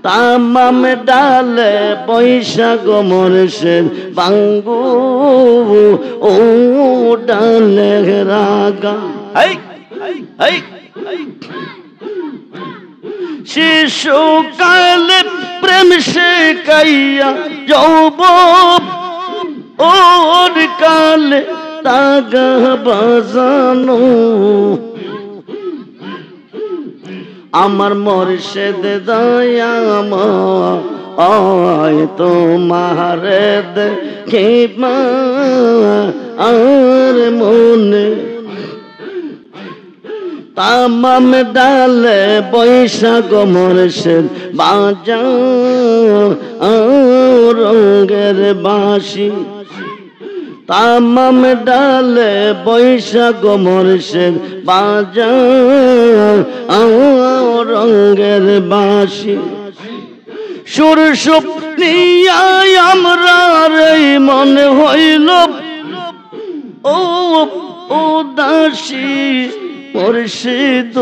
তামাম ডালে বৈশাখ মোরশেদ বাঙ্গু ও ডালে রাগা শিশুকালে প্রেম শেখাইয়া যৌবন ওর কালে তাগা বাজানো আমার মোরশেদ দয়াময় তোমার দেখিবা আর মনে তামাম ডালে বৈশাখ মোরশেদ বাজাও রঙের বাঁশি তামাম ডালে বৈশাখ মোরশেদ বাজাও রঙের বাঁশি সুর সুপ্রিয়ায় আমরা রে মনে হইল ও উদাসী মুর্শিদ